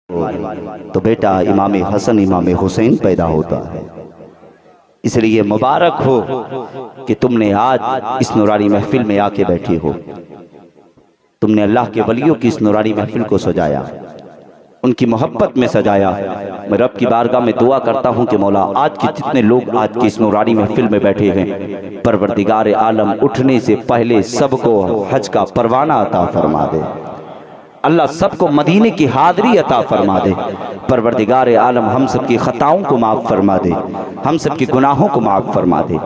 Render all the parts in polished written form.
तो बेटा इमाम हसन इमाम हुसैन पैदा होता है। इसलिए मुबारक हो कि तुमने आज इस नूरानी महफिल में आके बैठे हो। तुमने अल्लाह के वलियों की इस नूरानी महफिल को सजाया, उनकी मोहब्बत में सजाया। मैं रब की बारगाह में दुआ करता हूँ कि मौला आज के जितने लोग आज की इस नूरानी महफिल में बैठे हैं, परवरदिगार आलम उठने से पहले सबको हज का परवाना अता फरमा दे। अल्लाह सबको मदीने की हाज़री अता फरमा दे। परवरदिगार आलम हम सब की खताओं को माफ़ फरमा दे, हम सब के गुनाहों को माफ़ फरमा दे।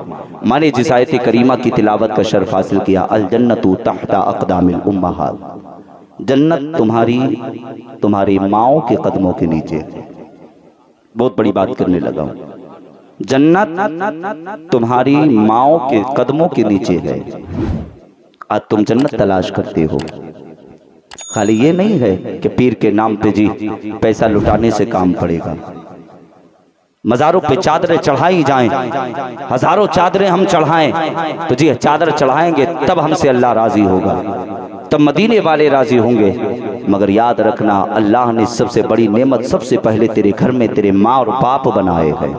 मैंने जिस आयत करीमा की तिलावत का शर्फ हासिल किया, अल जन्नतु तहता अक़दामिल उम्महात, जन्नत तुम्हारी माओ के कदमों के नीचे। बहुत बड़ी बात करने लगा हूँ। जन्नत तुम्हारी माओ के कदमों के नीचे है। आज तुम जन्नत तलाश करते हो। खाली ये नहीं है कि पीर के नाम पे जी पैसा लुटाने से काम पड़ेगा। मज़ारों पे चादरें चढ़ाई जाएं, हजारों चादरें हम चढ़ाएं तो जी चादर चढ़ाएंगे तब हमसे अल्लाह राजी होगा, तब मदीने वाले राजी होंगे। मगर याद रखना, अल्लाह ने सबसे बड़ी नेमत सबसे पहले तेरे घर में तेरे माँ और बाप बनाए हैं।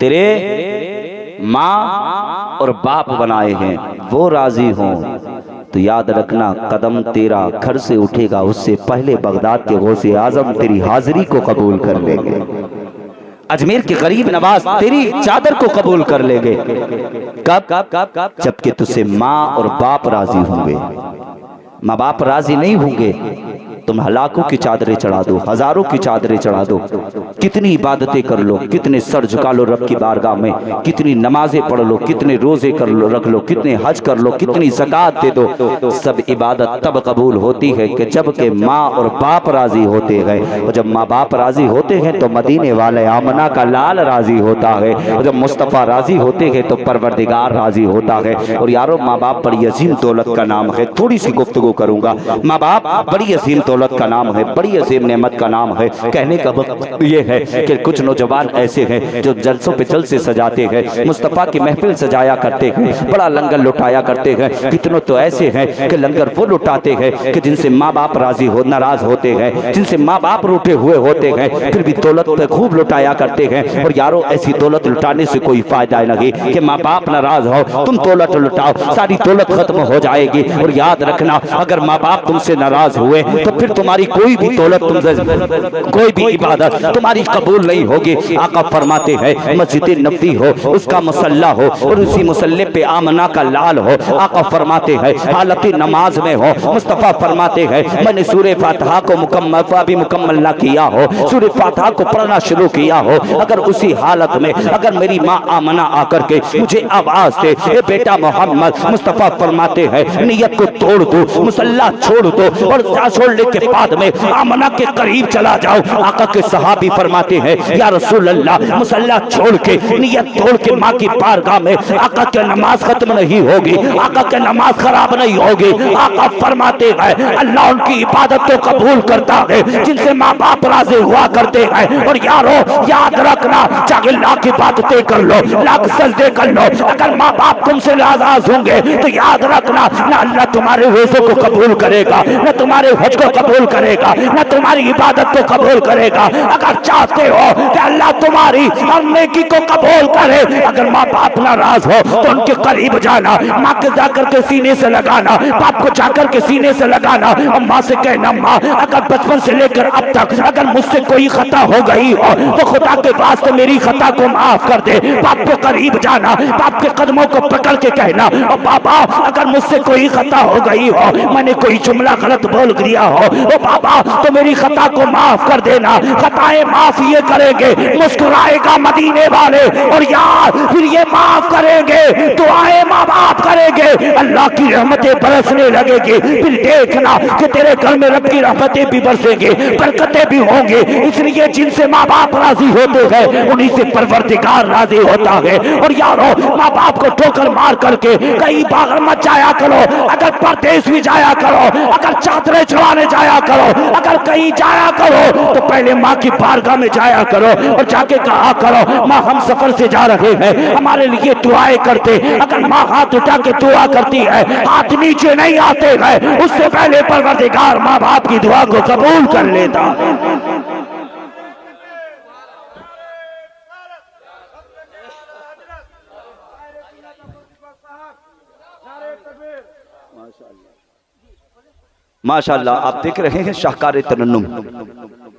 तेरे माँ और बाप बनाए हैं, वो राजी हों तो याद रखना कदम तेरा घर से उठेगा उससे पहले बगदाद के गौसे आजम तेरी हाजिरी को कबूल कर लेंगे। अजमेर के गरीब नवाज तेरी चादर को कबूल कर लेंगे। कब? जबकि तुझसे माँ और बाप राजी होंगे। माँ बाप राजी नहीं होंगे, तुम लाखों की चादरें चढ़ा दो, हजारों की चादरें चढ़ा दो, कितनी इबादतें कर लो, कितने सर झुका लो रब की बारगाह में, कितनी नमाजें पढ़ लो, कितने रोजे कर लो रख लो, कितने हज कर लो, कितनी ज़कात दे दो, सब इबादत तब कबूल होती है कि जब के माँ और बाप राजी होते हैं। और जब माँ बाप राजी होते हैं तो मदीने वाले आमना का लाल राजी होता है, और जब मुस्तफ़ा राजी होते हैं तो परवरदिगार राजी होता है। और यारो माँ बाप बड़ी अजीम दौलत का नाम है। थोड़ी सी गुफ्तगू करूंगा। माँ बाप बड़ी अजीम दौलत का नाम है, बड़ी अजीम नेमत का नाम है। कहने का वक्त ये है कि कुछ नौजवान ऐसे हैं जो जलसों पे जलसे सजाते हैं, मुस्तफ़ा की महफिल सजाया करते हैं, बड़ा लंगर लुटाया करते हैं। कितनों तो ऐसे हैं कि लंगर वो लुटाते हैं कि जिनसे माँ बाप राजी हो नाराज होते हैं, जिनसे माँ बाप रूठे हुए होते हैं, फिर भी दौलत पे खूब लुटाया करते हैं। और यारो ऐसी दौलत लुटाने से कोई फायदा नहीं कि माँ बाप नाराज हो, तुम दौलत लुटाओ, सारी दौलत खत्म हो जाएगी। और याद रखना, अगर माँ बाप तुमसे नाराज हुए तो फिर तुम्हारी कोई भी दौलत, तुमसे कोई भी इबादत तुम्हारी कबूल नहीं होगी। आका फरमाते हैं मस्जिद नबवी हो, उसका मुसल्ला हो और उसी मुसल्ले पे आमना का लाल हो। आका फरमाते हैं हालत नमाज में हो। मुस्तफ़ा फरमाते हैं मैंने सूरह फातिहा को मुकम्मल ना किया हो, सूरह फातिहा को पढ़ना शुरू किया हो, अगर उसी हालत में अगर मेरी माँ आमना आकर के मुझे आवाज दे ए बेटा मोहम्मद, मुस्तफ़ा फरमाते हैं नियत को तोड़ दो, मुसल्ला छोड़ दो और छोड़ने के बाद में आमना के करीब चला जाओ। आका के सहाबी फरमाते हैं या रसूल अल्लाह, मुसल्ला छोड़ के नियत तोड़ के माँ की बारगाह में आका के नमाज खत्म नहीं होगी, आका के नमाज खराब नहीं होगी। आका फरमाते हैं अल्लाह उनकी इबादत को कबूल करता है जिनसे माँ बाप राजी हुआ करते हैं। और यारो याद रखना, चाहे लाख इबादतें कर लो, लाख सजदे कर लो, अगर माँ बाप तुमसे नाराज होंगे तो याद रखना ना अल्लाह तुम्हारे रोज़ों को कबूल करेगा, ना तुम्हारे हज को कबूल करेगा, ना तुम्हारी इबादत को कबूल करेगा। अगर चाहते हो कि अल्लाह तुम्हारी हर नेकी को कबूल करे, अगर माँ बाप नाराज हो तो उनके करीब जाना, माँ के जाकर के सीने से लगाना, बाप को जाकर के सीने से लगाना और माँ से कहना माँ अगर बचपन से लेकर अब तक अगर मुझसे कोई खता हो गई हो तो खुदा के वास्ते मेरी खता को माफ कर दे। बाप को करीब जाना, बाप के कदमों को पकड़ के कहना और बाबा अगर मुझसे कोई खता हो गई हो, मैंने कोई जुमला गलत बोल दिया हो, ओ बाबा तो मेरी खता को माफ कर देना। खताएं माफ ये करेंगे, मुस्कुराएगा मदीने वाले और यार फिर ये माफ करेंगे, दुआएं माँ बाप करेंगे, अल्लाह की रहमतें बरसने लगेगी। फिर देखना कि तेरे घर में रब की रहमतें भी बरसेंगे, बरकतें भी होंगे। इसलिए जिनसे माँ बाप राजी होते हैं उन्हीं से परवरदिगार राजी होता है। और यारो माँ बाप को ठोकर मार करके कहीं बाहर मत जाया करो, अगर परदेश भी जाया करो, अगर चादरें चढ़ाने जाया जाया करो, अगर कहीं जाया करो तो पहले माँ की बारगाह में जाया करो और जाके कहा करो माँ हम सफर से जा रहे हैं, हमारे लिए दुआएं करते। अगर माँ हाथ उठा के दुआ करती है, हाथ नीचे नहीं आते हैं, उससे पहले परवरदिगार माँ बाप की दुआ को कबूल कर लेता। माशाअल्लाह आप देख रहे हैं शाहकार तरन्नुम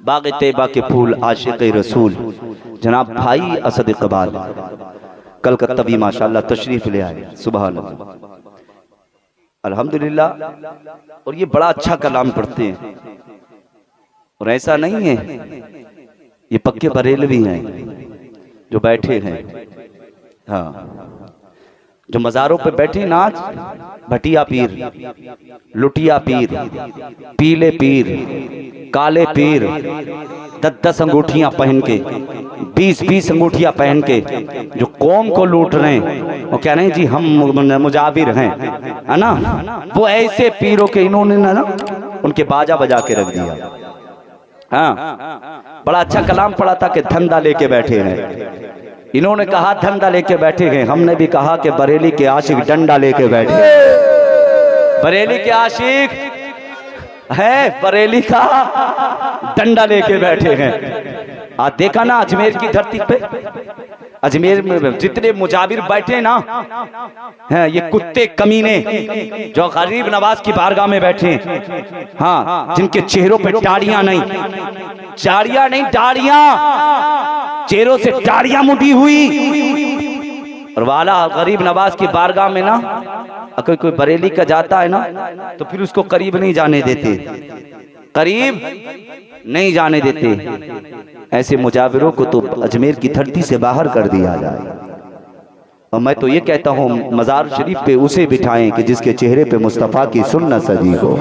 बाग तैयबा के फूल आशिक रसूल जनाब भाई असद इकबाल कलकत्ता भी माशाअल्लाह तशरीफ ले आए। सुभान अल्लाह, अल्हम्दुलिल्लाह। और ये बड़ा अच्छा कलाम पढ़ते हैं और ऐसा नहीं है, ये पक्के बरेलवी हैं जो बैठे हैं। हाँ, जो मज़ारों पे बैठे ना आज, भटिया पीर, लुटिया पीर, पीले पीर, काले पीर, 10-10 अंगूठियां पहन के, 20-20 अंगूठियां पहन के जो कौम को लूट रहे हैं, वो कह रहे हैं जी हम मुजाबिर हैं, है ना। वो ऐसे पीरों के इन्होंने ना उनके बाजा बजा के रख दिया। हाँ, बड़ा अच्छा कलाम पढ़ा था कि धंधा लेके बैठे हैं। इन्होंने कहा धंधा लेके बैठे हैं, हमने भी कहा कि बरेली के आशिक डंडा लेके बैठे। बरेली के आशिक है, बरेली का डंडा लेके बैठे हैं। आज देखा ना अजमेर की धरती पे, अजमेर में जितने मुजाबिर बैठे ना हैं, ये कुत्ते कमीने जो गरीब नवाज की बारगाह में बैठे, हाँ, जिनके चेहरों पे दाढ़ियां नहीं, चाड़ियां नहीं दाढ़ियां, चेहरों से दाढ़ियां मुड़ी हुई। और वाला गरीब नवाज की बारगाह में ना अगर कोई बरेली का जाता है ना तो फिर उसको करीब नहीं जाने देते, करीब नहीं जाने देते। ऐसे मुजाविरों को तो अजमेर की धरती से बाहर कर दिया जाए। और मैं तो ये कहता हूँ मज़ार शरीफ पे उसे बिठाएं कि जिसके चेहरे पे मुस्तफ़ा की सुन्नत सजी हो,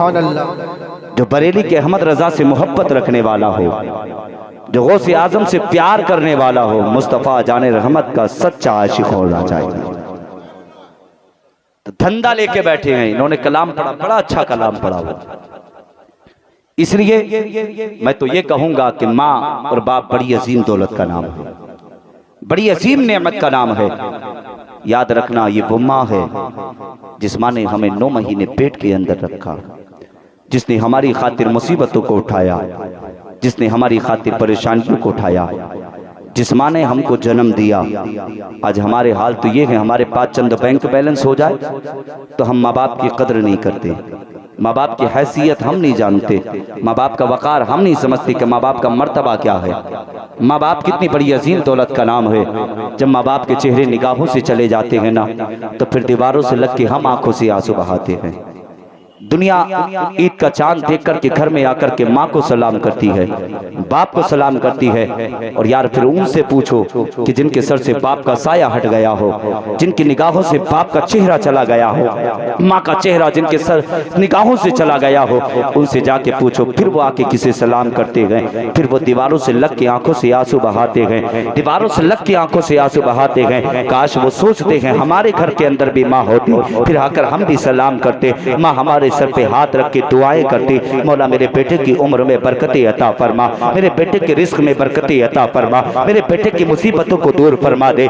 जो बरेली के अहमद रजा से मोहब्बत रखने वाला हो, जो गौसे आजम से प्यार करने वाला हो, मुस्तफ़ा जाने रहमत का सच्चा आशिक होना चाहिए। तो धंधा लेके बैठे हैं, इन्होंने कलाम पढ़ा, बड़ा अच्छा कलाम पढ़ा हुआ। इसलिए मैं तो ये कहूंगा कि माँ और बाप बड़ी अजीम दौलत का नाम है, बड़ी अजीम नेमत का नाम है। याद रखना ये वो माँ है जिस माँ ने हमें 9 महीने पेट के अंदर रखा, जिसने हमारी खातिर मुसीबतों को उठाया, जिसने हमारी खातिर परेशानियों को उठाया, जिस माँ ने हमको जन्म दिया। आज हमारे हाल तो ये है, हमारे पास चंद बैंक बैलेंस हो जाए तो हम माँ बाप की कदर नहीं करते, माँ बाप की हैसियत हम नहीं जानते, माँ बाप का वक़ार हम नहीं समझते कि माँ बाप का मर्तबा क्या है। माँ बाप कितनी बड़ी अजीम दौलत का नाम है। जब माँ बाप के चेहरे निगाहों से चले जाते हैं ना तो फिर दीवारों से लग के हम आंखों से आंसू बहाते हैं। दुनिया ईद का चांद देख कर के घर में आकर के माँ को सलाम करती है, बाप को सलाम करती है। और यार फिर उनसे पूछो कि जिनके सर से बाप का साया हट गया हो, जिनकी निगाहों से बाप का चेहरा चला गया हो, माँ का चेहरा जिनके सर निगाहों से चला गया हो, उनसे जाके पूछो फिर वो आके किसे सलाम करते गए। फिर वो दीवारों से लग के आंखों से आंसू बहाते गए, दीवारों से लग के आंखों से आंसू बहाते गए। काश वो सोचते हैं हमारे घर के अंदर भी माँ होती, फिर आकर हम भी सलाम करते, माँ हमारे सर पे हाथ रख के दुआएं करती, मौला मेरे बेटे की उम्र में बरकतें अता फरमा, मेरे बेटे के रिस्क में बरकतें अता फरमा, मेरे बेटे की मुसीबतों को दूर फरमा दे,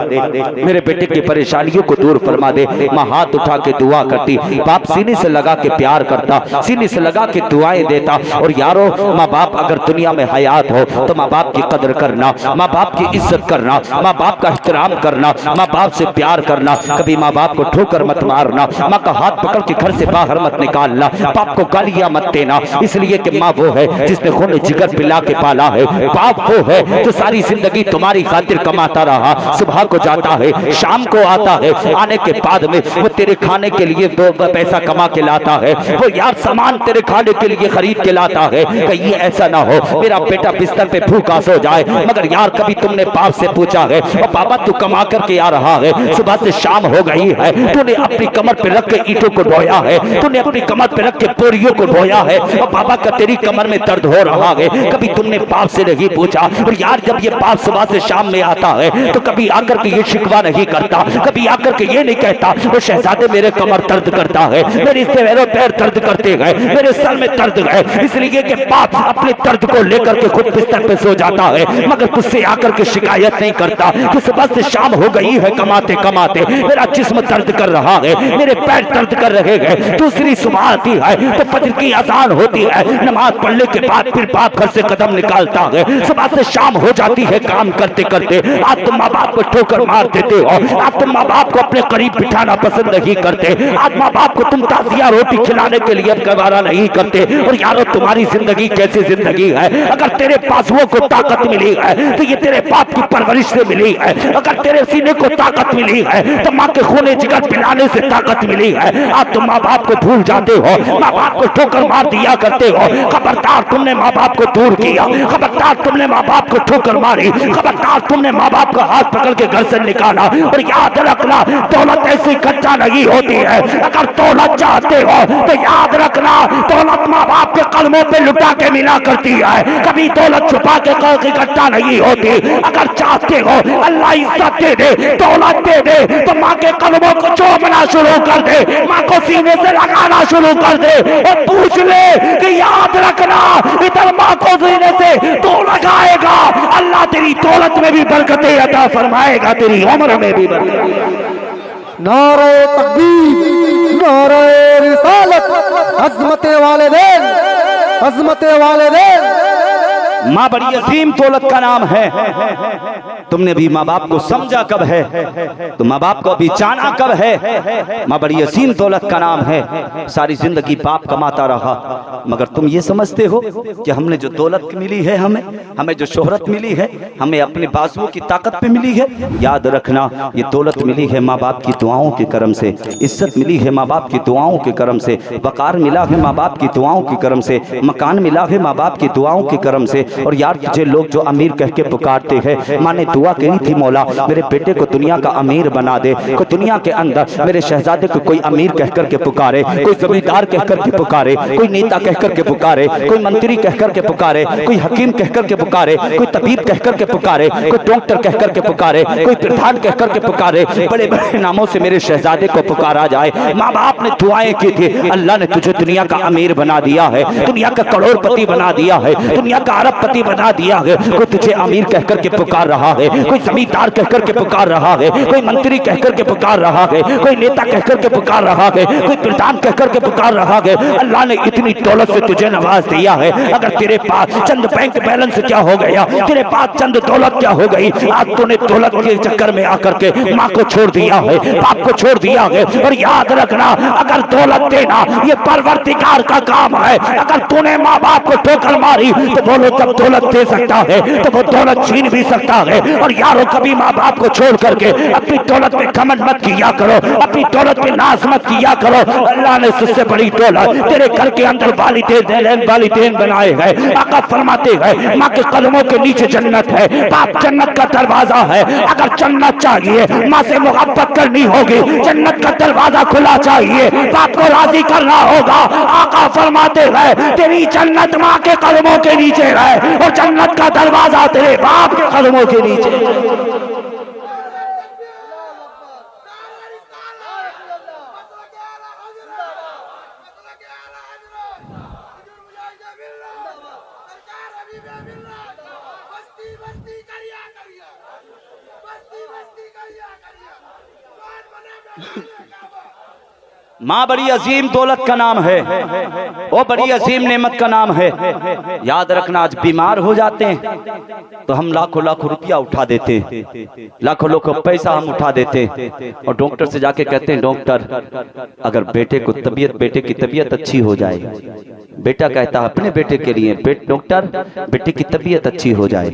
मेरे बेटे की परेशानियों को दूर फरमा दे। माँ हाथ उठा के दुआ करती, बाप सीने से लगा के प्यार करता, सीने से लगा के दुआएं देता। और यारो माँ बाप अगर दुनिया में हयात हो तो माँ बाप की कदर करना, माँ बाप की इज्जत करना, माँ बाप का एहतराम करना, माँ बाप से प्यार करना। कभी माँ बाप को ठोकर मत मारना, माँ का हाथ पकड़ के घर से बाहर मत निकालना, बाप को गालियां मत देना, इसलिए कि माँ वो है जिसने खून जिगर पिला के पाला है, बाप वो है जो सारी जिंदगी तुम्हारी खातिर कमाता रहा, सुबह को जाता है शाम को आता है, आने के बाद में वो तेरे खाने के लिए 2 पैसा कमा के लाता है, वो यार सामान तेरे खाने के लिए खरीद के लाता है। कहीं ऐसा ना हो मेरा बेटा बिस्तर पे भूखा सो जाए, मगर यार कभी तुमने बाप से पूछा है और बाबा तू कमा करके आ रहा है, सुबह से शाम हो गई है, तूने अपनी कमर पे रख के ईंटों को ढोया है, तूने अपनी कमर पे रख के बोरियों को ढोया है और बाबा का तेरी कमर में दर्द हो रहा है। कभी तुमने बाप से नहीं पूछा, और यार जब ये बाप सुबह से शाम में आता है तो कभी आकर के ये शिकवा नहीं करता, कभी आकर के ये नहीं कहता वो शहजादे मेरे कमर दर्द करता है, मेरे पैर दर्द करते गए, मेरे सर में दर्द है। इसलिए कि बाप अपने दर्द को लेकर के खुद बिस्तर पे सो जाता है, मगर तुझसे आकर के शिकायत नहीं करता कि सुबह से शाम हो गई है, कमाते कमाते मेरा जिस्म दर्द कर रहा है, मेरे पैर दर्द कर रहे हैं। दूसरी सुबह आती है तो फजर की अजान होती है, नमाज पढ़ने के बाद फिर बाप घर से कदम निकालता है। सुबह से शाम हो जाती है काम करते करते। आज तुम माँ बाप को ठोकर मार देते हो, आज तुम माँ बाप को अपने करीब बिठाना पसंद नहीं करते, आज माँ बाप को तुम ताजिया रोटी खिलाने के लिए गवारा नहीं करते। और यारो तुम्हारी जिंदगी कैसी जिंदगी है? अगर तेरे पासुओं को ताकत मिली है तो ये तेरे बाप की परवरिश से मिली है। अगर तेरे सीने को ताकत मिली है तो माँ के खूने जिगर पिलाने से ताकत मिली है। आज तुम माँ बाप को भूल जाते हो, माँ बाप को ठोकर मार दिया करते हो। खबरदार तुमने माँ बाप को दूर किया, खबरदार तुमने माँ बाप को ठोकर मारी, खबरदार तुमने माँ बाप का हाथ पकड़ के घर से निकाला। और याद रखना दौलत ऐसी कच्चा नहीं होती है। अगर दौलत चाहते हो तो याद रखना दौलत माँ बाप के कदमों पे लुटा के मिला करती है, कभी दौलत छुपा के इकट्ठा नहीं होती। अगर चाहते हो अल्लाह इज्जत दे दे, दौलत दे दे, तो माँ के कदमों को चूमना शुरू कर दे, माँ को सीने से लगाना शुरू कर दे और पूछ ले कि याद रखना इधर माँ को सीने से तो लगाएगा, अल्लाह तेरी दौलत में भी बरकतें अता फरमाएगा, तेरी उम्र में भी बरकत। नारे तकबीर, नारे रिसालत, अज़मते वालिदैन, अज़मते वालिदैन। माँ बड़ी अजीम दौलत का नाम है। तुमने भी माँ बाप को समझा कब है? तो माँ बाप को अभी जाना कब है? माँ बड़ी अजीम दौलत का नाम है। सारी जिंदगी बाप कमाता रहा, मगर तुम ये समझते हो कि हमने जो दौलत मिली है, हमें जो शोहरत मिली है, हमें अपने बाजुओं की ताकत पे मिली है। याद रखना ये दौलत मिली है माँ बाप की दुआओं के करम से, इज्जत मिली है माँ बाप की दुआओं के करम से, वकार मिला है माँ बाप की दुआओं के करम से, मकान मिला है माँ बाप की दुआओं के करम से। और यार तुझे लोग जो अमीर कह के पुकारते हैं, माँ ने दुआ कही थी मौला मेरे बेटे को दुनिया का अमीर बना दे, कोई दुनिया के अंदर मेरे शहजादे को कोई अमीर कह कर के पुकारे, कोई जमींदार कह कर के पुकारे, कोई नेता कह कर के पुकारे, कोई मंत्री कह कर के पुकारे, कोई हकीम कह कर के पुकारे, कोई तबीब कह कर के पुकारे, कोई डॉक्टर कह कर के पुकारे, कोई प्रधान कह कर के पुकारे, बड़े बड़े नामों से मेरे शहजादे को पुकारा जाए। माँ बाप ने दुआएं की थी, अल्लाह ने तुझे दुनिया का अमीर बना दिया है, दुनिया का करोड़पति बना दिया है, दुनिया का अरबपति बना दिया है। कोई तुझे अमीर कह कर के पुकार रहा है, कोई जमींदार कह कर के पुकार रहा है, कोई मंत्री कह कर के पुकार रहा है, कोई नेता कह कर के पुकार रहा है, कोई प्रधान कह कर के पुकार रहा है। अल्लाह ने इतनी दौलत से तुझे नवाज दिया है, अगर तेरे पास चंद बैंक बैलेंस क्या हो गया, तेरे पास चंद दौलत क्या हो गई, आज तूने दौलत के चक्कर में आकर के माँ को छोड़ दिया है, बाप को छोड़ दिया है। और याद रखना अगर दौलत देना ये परवरदिगार का काम है, अगर तूने माँ बाप को ठोकर मारी तो बोलो जब दौलत दे सकता है तो वो दौलत छीन भी सकता है। और यारों कभी माँ बाप को छोड़ करके अपनी दौलत पे घमंड मत किया करो, अपनी दौलत पे नाज मत किया करो। अल्लाह ने सबसे बड़ी दौलत तेरे घर के अंदर वालिदैन बनाए हैं। आका फरमाते हैं माँ के कदमों के नीचे जन्नत है, बाप जन्नत का दरवाजा है। अगर जन्नत चाहिए माँ से मोहब्बत करनी होगी, जन्नत का दरवाजा खुला चाहिए, बाप को राजी करना होगा। आका फरमाते हैं तेरी जन्नत माँ के कदमों के नीचे है और जन्नत का दरवाजा तेरे बाप के कदमों के नीचे। माँ बड़ी अजीम दौलत का नाम है, वो बड़ी अजीम नेमत का नाम है। याद रखना आज बीमार हो जाते हैं तो हम लाखों लाखों रुपया उठा देते हैं, लाखों लाखों पैसा हम उठा देते हैं और डॉक्टर से जाके कहते हैं डॉक्टर अगर बेटे की तबीयत अच्छी हो जाए। बेटा कहता है अपने बेटे के लिए डॉक्टर बेटे की तबीयत अच्छी हो जाए,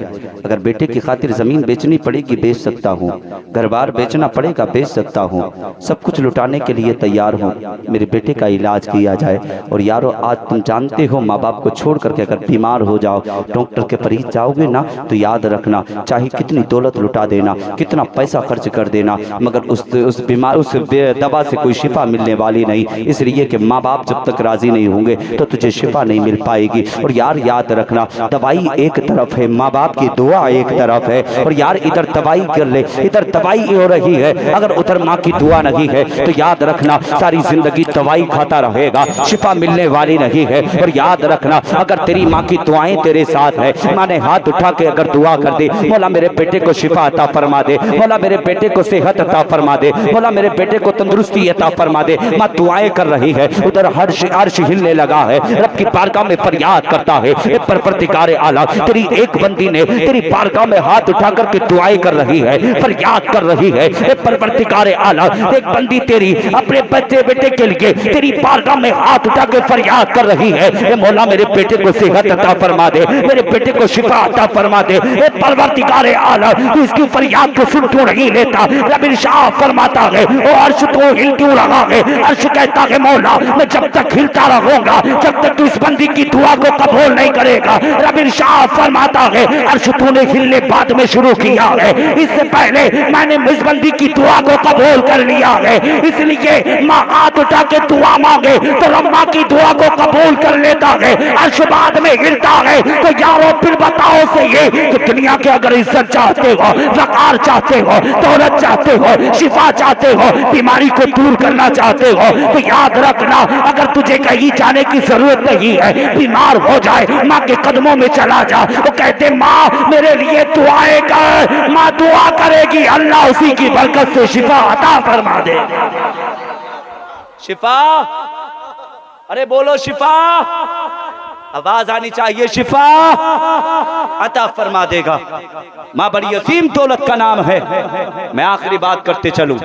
अगर बेटे की खातिर जमीन बेचनी पड़ेगी बेच सकता हूँ, घर बार बेचना पड़ेगा बेच सकता हूँ, सब कुछ लुटाने के लिए तैयार हूँ, मेरे बेटे का इलाज किया जाए। और यारो आज तुम जानते हो माँ बाप को छोड़ करके अगर बीमार हो जाओ, डॉक्टर के पास जाओगे ना, तो याद रखना चाहे कितनी दौलत लुटा देना, कितना पैसा खर्च कर देना, मगर उस बीमार उस दवा से कोई शिफा मिलने वाली नहीं। इसलिए कि माँ बाप जब तक राजी नहीं होंगे तो तुझे शिफा नहीं मिल पाएगी। और यार याद रखना दवाई एक तरफ है, माँ बाप की दुआ एक तरफ है। और यार इधर दवाई कर ले, इधर दवाई हो रही है, अगर उधर माँ की दुआ नहीं है तो याद रखना सारी जिंदगी दवाई खाता रहेगा, शिफा मिलने वाली नहीं है। और याद रखना अगर तेरी माँ की दुआएं तेरे साथ है, माँ ने हाथ उठा के अगर दुआ कर दे, मौला मेरे बेटे को शिफा अता फरमा दे, मौला मेरे बेटे को सेहत अता फरमा दे, मौला मेरे बेटे को तंदुरुस्ती अता फरमा दे, माँ दुआएं कर रही है, उधर अर्श हिलने लगा है, रब की बारगाह में फरियाद करता है, परवरदिगार आला तेरी एक बंदी ने तेरी बारगाह में हाथ उठा करके दुआएं कर रही है, फरियाद कर रही है, परवरदिगार आला एक बंदी तेरी अपने बच्चे बेटे के लिए तेरी बारगाह में हाथ उठा के फरियाद कर रही है, मौला मेरे बेटे को सेहत अता फरमा दे, मेरे बेटे को शिफा अता फरमा दे, परवरदिगार आला तू इसकी फरियाद को सुन क्यों नहीं लेता? रब इरशाद फरमाता है वो अर्श तो हिल क्यों रहा है? अर्श कहता है मौला मैं जब तक हिलता रहूंगा जब तक तू इस बंदी की दुआ को कबूल नहीं करेगा। रब इरशाद फरमाता है अर्श तूने हिलने बाद में शुरू किया है, इससे पहले मैंने इस बंदी की दुआ को कबूल कर लिया है, इसलिए माँ हाथ उठा के दुआ मांगे तो रब्बा की दुआ को कबूल कर लेता है, अर्श बाद में हिलता है। तो यारो फिर बताओ से ये कि दुनिया के अगर इज्जत चाहते हो, वकार चाहते हो, दौलत चाहते हो, शिफा चाहते हो, बीमारी को दूर करना चाहते हो, तो याद रखना अगर तुझे कहीं जाने की जरूरत नहीं है, बीमार हो जाए माँ के कदमों में चला जा, वो कहते माँ मेरे लिए दुआएं कर, माँ दुआ करेगी, अल्लाह उसी की बरकत से शिफा अता फरमा दे। शिफा, अरे बोलो शिफा, आवाज आनी चाहिए, शिफा अता फरमा देगा। माँ बड़ी असीम दौलत का नाम है। मैं आखिरी बात करते चलूं,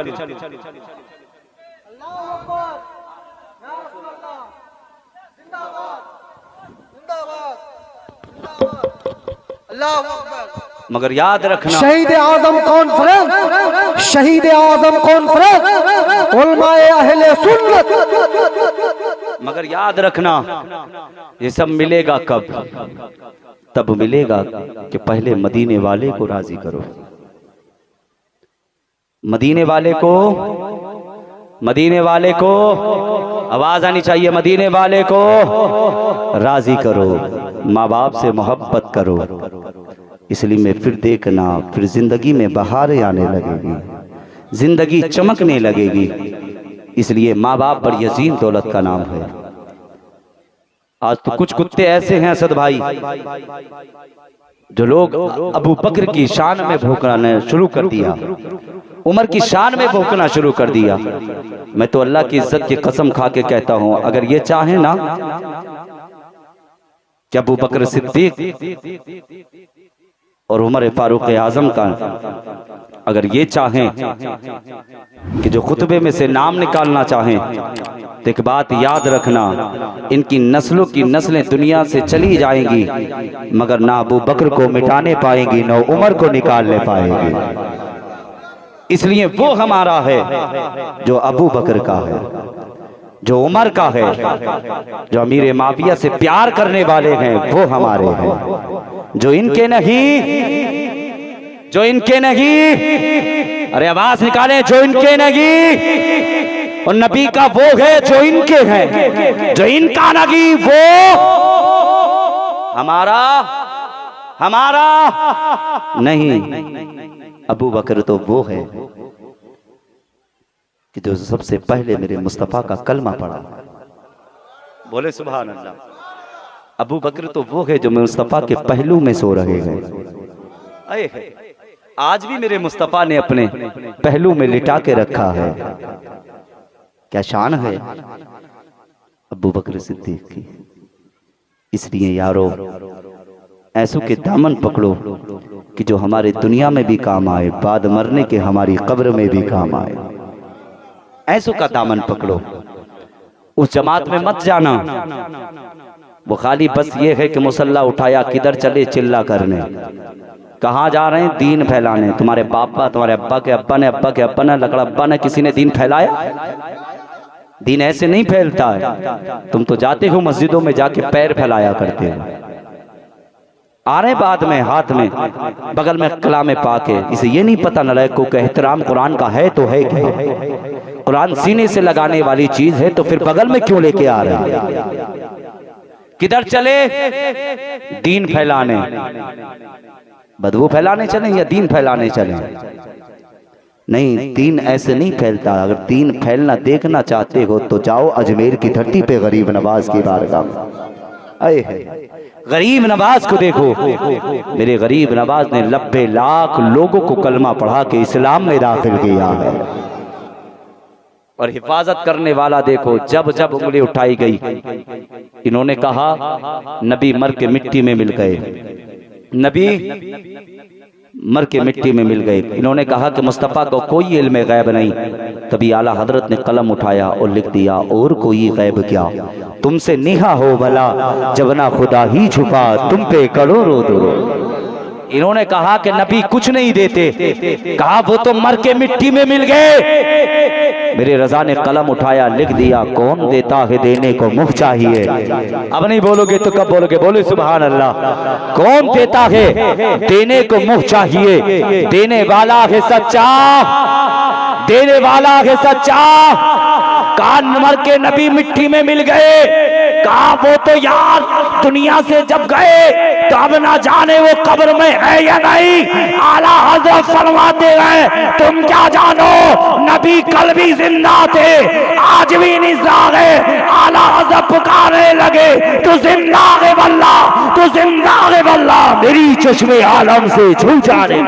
मगर याद रखना शहीद आजम कॉन्फ्रेंस, शहीद आजम कॉन्फ्रेंस, उलमाए अहले सुन्नत। मगर याद रखना ये सब मिलेगा कब? तब मिलेगा कि पहले मदीने वाले को राजी करो, मदीने वाले को, मदीने वाले को, आवाज आनी चाहिए, मदीने वाले को राजी करो, माँ बाप से मोहब्बत करो। इसलिए मैं फिर देखना फिर जिंदगी में बहारें आने लगेगी, जिंदगी चमकने लगेगी। इसलिए माँ बाप बड़ी अजीम दौलत का नाम है। आज तो कुछ कुत्ते ऐसे हैं असद भाई जो लोग अबू बकर की शान में भौंकना शुरू कर दिया, उमर की शान में भौंकना शुरू कर दिया। मैं तो अल्लाह की इज्जत की कसम खा के कहता हूं अगर ये चाहे ना कि अबू बकर सिद्दीक और उमर फारूक आजम का अगर ये चाहें कि जो खुतबे में से नाम निकालना चाहें, तो एक बात याद रखना, इनकी नस्लों की नस्लें दुनिया से चली जाएंगी मगर ना अबू बकर को मिटाने पाएंगी ना उमर को निकालने पाएंगी। इसलिए वो हमारा है जो अबू बकर का है, जो उमर का है, जो अमीर माविया से प्यार करने वाले हैं वो हमारे हैं, जो इनके नहीं, जो इनके नहीं, अरे आवाज निकालें, जो इनके नहीं, और नबी का वो है जो इनके हैं, जो इनका नहीं वो हमारा, हमारा नहीं। अबू बकर तो वो है कि जो सबसे पहले मेरे मुस्तफा का कलमा पढ़ा, बोले सुभान अल्लाह। अबू बकर तो वो है जो मुस्तफा के पहलू में सो रहे हैं। आज भी मेरे मुस्तफा ने अपने पहलू में लिटा के रखा है। क्या शान है अबू बकर सिद्दीक की। इसलिए यारो ऐसों के दामन पकड़ो कि जो हमारे दुनिया में भी काम आए, बाद मरने के हमारी कब्र में भी काम आए। ऐसों का दामन पकड़ो। उस जमात में मत जाना वो खाली बस ये है कि मुसल्ला उठाया किधर चले चिल्ला करने। कहाँ जा रहे हैं? दीन फैलाने। तुम्हारे बापा, तुम्हारे अब्बा के अब्बा ने, अब्बा के अब्बा ने, लकड़ा अब्बा ने, किसी ने दीन फैलाया? दीन ऐसे नहीं फैलता है। तुम तो जाते हो मस्जिदों में जाके पैर फैलाया करते हो, आ रहे बाद में हाथ में बगल में कलाम पाक है, इसे ये नहीं पता नालायकों का एहतराम कुरान का है तो है क्या? कुरान सीने से लगाने वाली चीज है तो फिर बगल में क्यों लेके आ रहे हैं? किधर चले? दीन फैलाने, बदबू फैलाने चले या दीन फैलाने चले? नहीं, दीन ऐसे नहीं फैलता। अगर दीन फैलना देखना चाहते हो तो जाओ अजमेर की धरती पे गरीब नवाज की बारगाह में। अये गरीब नवाज को देखो, मेरे गरीब नवाज ने 90 लाख लोगों को कलमा पढ़ा के इस्लाम में दाखिल किया है। और हिफाजत करने वाला देखो, जब जब उंगली उठाई गई इन्होंने कहा नबी मर के मिट्टी में मिल गए, नबी मर के मिट्टी में मिल गए। इन्होंने कहा कि मुस्तफ़ा को कोई इल्म गैब नहीं। तभी आला हजरत ने कलम उठाया और लिख दिया, और कोई गैब क्या, तुमसे निहा हो भला जब ना खुदा ही छुपा तुम पे करोड़ों दो। इन्होंने कहा कि नबी कुछ नहीं देते, कहा वो तो मर के मिट्टी में मिल गए। मेरे रजा ने कलम उठाया, लिख दिया, कौन देता है देने को मुँह चाहिए। अब नहीं बोलोगे तो कब बोलोगे? बोले सुभान अल्लाह। कौन देता है देने को मुँह चाहिए, देने वाला है सच्चा, देने वाला है सच्चा। कान मर के नबी मिट्टी में मिल गए, कहा वो तो यार दुनिया से जब गए तो अब ना जाने वो कब्र में है या नहीं। आला हजरत फरमाते हैं तुम क्या जानो, नबी कल भी जिंदा थे, आज भी निज़ा है। आला हजरत पुकारने लगे तो जिंदा है वल्ला, तो जिंदा है वल्ला, मेरी चश्मे आलम से छू जाने।